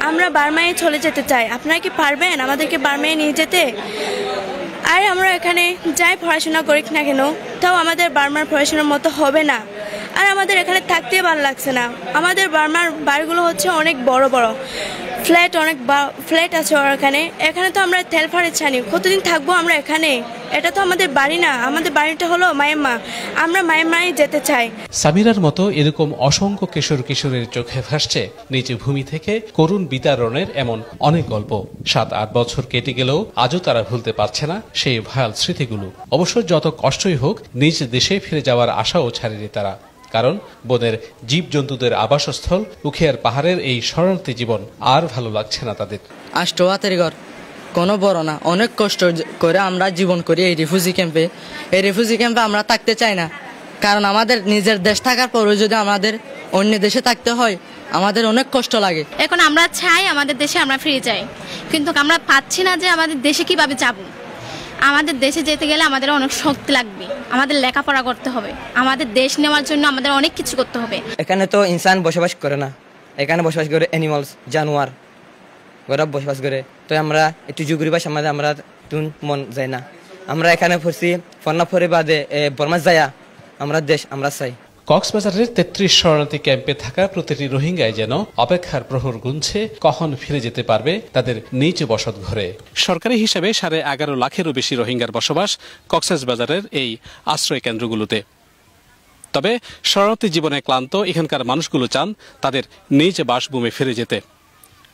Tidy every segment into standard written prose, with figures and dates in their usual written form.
আমরা বার্মায় চলে যেতে চাই। আপনারা কি পারবেন আমাদেরকে বার্মায় নিয়ে যেতে? আর আমরা এখানে যাই পড়াশোনা করি না কেন, তাও আমাদের বার্মার পড়াশোনার মতো হবে না। আর আমাদের এখানে থাকতে ভালো লাগছে না। আমাদের বার্মার বাড়িগুলো হচ্ছে অনেক বড় বড় ফ্ল্যাট আছে এখানে তো আমরা তেল ফাড়ে ছানি। কতদিন থাকবো আমরা এখানে? এটা তো আমাদের বাড়ি না, আমাদের বাড়িটা হলো মায়ানমার। আমরা মায়ানমারে যেতে চাই। সামিরার মতো এরকম অসংখ্য কিশোর কিশোরের চোখে ভাসছে নিজ ভূমি থেকে করুণ বিতাড়নের এমন অনেক গল্প। 7-8 বছর কেটে গেলেও আজও তারা ভুলতে পারছে না সেই ভয়াল স্মৃতিগুলো। অবশ্য যত কষ্টই হোক নিজ দেশে ফিরে যাওয়ার আশাও ছাড়েনি তারা। কারণ বনের জীবজন্তুদের আবাসস্থল উখিয়ার পাহাড়ের এই শরণার্থী জীবন আর ভালো লাগছে না তাদের। আষ্টহাতের ঘর কোনো বড় না, অনেক কষ্ট করে আমরা জীবন করি এই রিফিউজি ক্যাম্পে। এই রিফিউজি ক্যাম্পে আমরা থাকতে চাই না, কারণ আমাদের নিজের দেশ থাকার পরেও যদি আমাদের অন্য দেশে থাকতে হয় আমাদের অনেক কষ্ট লাগে। এখন আমরা চাই আমাদের দেশে আমরা ফিরে যাই, কিন্তু আমরা পাচ্ছি না যে আমাদের দেশে কিভাবে যাব। আমাদের দেশে যেতে গেলে আমাদের অনেক শক্তি লাগবে, আমাদের লেখাপড়া করতে হবে, আমাদের দেশ নেওয়ার জন্য আমাদের অনেক কিছু করতে হবে। এখানে তো ইনসান বসবাস করে না, এখানে বসবাস করে অ্যানিমালস, জানোয়ার ওরা বসবাস করে। তো আমরা একটু জুগুরি ভাষা আমাদের আমরা মন যায় না। আমরা এখানে পড়ছি ফন্না পরে বাদে বর্মা যায়া আমরা দেশ আমরা চাই। কক্সবাজারের 33 শরণার্থী ক্যাম্পে থাকা প্রতিটি রোহিঙ্গায় যেন অপেক্ষার প্রহর গুনছে কখন ফিরে যেতে পারবে তাদের নিজ বসত ঘরে। সরকারি হিসাবে 11.5 লাখেরও বেশি রোহিঙ্গার বসবাস কক্সবাজারের এই আশ্রয় কেন্দ্রগুলোতে। তবে শরণার্থী জীবনে ক্লান্ত এখানকার মানুষগুলো চান তাদের নিজ বাসভূমে ফিরে যেতে।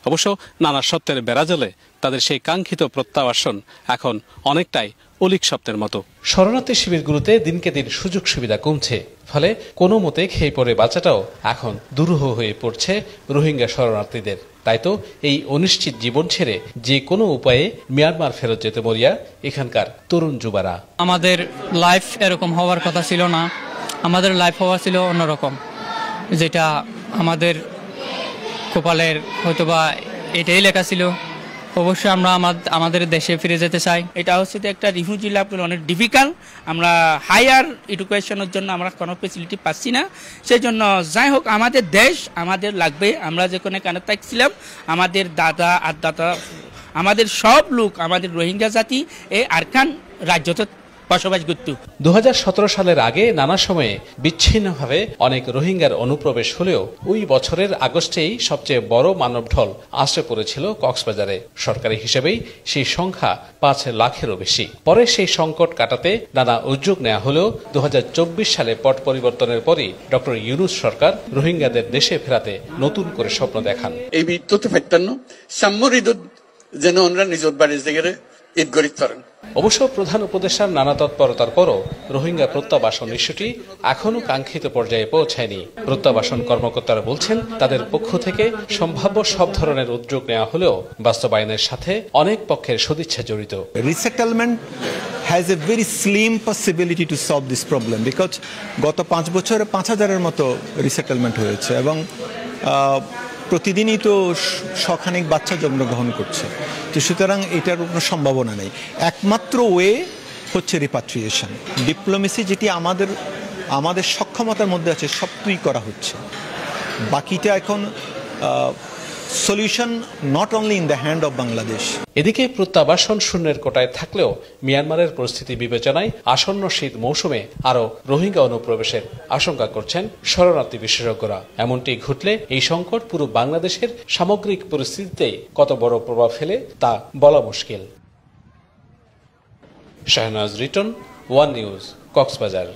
অবশ্য নানা সত্যের বেড়াজালে তাদের সেই কাঙ্ক্ষিত প্রত্যাবাসন এখন অনেকটাই অলিক স্বপ্নের মতো। শরণার্থী শিবিরগুলোতে দিনকে দিন সুযোগ সুবিধা কমছে, ফলে কোনো মতে খেয়ে পড়ে বাঁচাটাও এখন দুরূহ হয়ে পড়ছে রোহিঙ্গা শরণার্থীদের। তাই তো এই অনিশ্চিত জীবন ছেড়ে যে কোনো উপায়ে মিয়ানমার ফেরত যেতে মরিয়া এখানকার তরুণ যুবারা। আমাদের লাইফ এরকম হওয়ার কথা ছিল না, আমাদের লাইফ হওয়া ছিল অন্যরকম, যেটা আমাদের কপালের হয়তোবা এটাই লেখা ছিল। অবশ্যই আমরা আমাদের দেশে ফিরে যেতে চাই। এটা হচ্ছে একটা রিফিউজি লাভ করে অনেক ডিফিকাল্ট। আমরা হায়ার এডুকেশনের জন্য আমরা কোনো ফেসিলিটি পাচ্ছি না। সেই জন্য যাই হোক আমাদের দেশ আমাদের লাগবে। আমরা যেখানে কেন থাকছিলাম আমাদের দাদা আর দাদা আমাদের সব লোক আমাদের রোহিঙ্গা জাতি এই আরকান রাজ্যতে বসবাস করত। 2017 সালের আগে নানা সময়ে বিচ্ছিন্নভাবে অনেক রোহিঙ্গার অনুপ্রবেশ হলেও ওই বছরের আগস্টেই সবচেয়ে বড় মানবঢল আসে পড়েছিল কক্সবাজারে। সরকারি হিসেবেই সেই সংখ্যা 5 লাখেরও বেশি। পরে সেই সংকট কাটাতে নানা উদ্যোগ নেওয়া হলেও 2024 সালে পট পরিবর্তনের পরই ডক্টর ইউনূস সরকার রোহিঙ্গাদের দেশে ফেরাতে নতুন করে স্বপ্ন দেখান। এই বিদ্যুৎ ফেটান্ন সাম্যর যেন আমরা নিজের বাড়ির জায়গায় ঈদ গরিব করেন। অবশ্য প্রধান উপদেষ্টার নানা তৎপরতার পরও রোহিঙ্গা প্রত্যাবাসন ইস্যুটি এখনও কাঙ্ক্ষিত পর্যায়ে পৌঁছায়নি। প্রত্যাবাসন কর্মকর্তারা বলছেন তাদের পক্ষ থেকে সম্ভাব্য সব ধরনের উদ্যোগ নেওয়া হলেও বাস্তবায়নের সাথে অনেক পক্ষের সদিচ্ছা জড়িত। Resettlement has a very slim possibility to solve this problem, because গত 5 বছরে 5000-এর মতো রিসেটেলমেন্ট হয়েছে এবং প্রতিদিনই তো শখানেক বাচ্চা জন্মগ্রহণ করছে। তো সুতরাং এটার কোনো সম্ভাবনা নেই। একমাত্র ওয়ে হচ্ছে রিপাট্রিয়েশন। ডিপ্লোমেসি যেটি আমাদের সক্ষমতার মধ্যে আছে সবটুই করা হচ্ছে। বাকিটা এখন solution not only in the hand of Bangladesh. এদিকে প্রত্যাবাসন শূন্যের কোটায় থাকলেও মিয়ানমারের পরিস্থিতি বিবেচনায় আসন্ন শীত মৌসুমে আরও রোহিঙ্গা অনুপ্রবেশের আশঙ্কা করছেন শরণার্থী বিশেষজ্ঞরা। এমনটি ঘটলে এই সংকট পুরো বাংলাদেশের সামগ্রিক পরিস্থিতিতে কত বড় প্রভাব ফেলে তা বলা মুশকিল। Shahnaz written, one news, Cox's Bazar.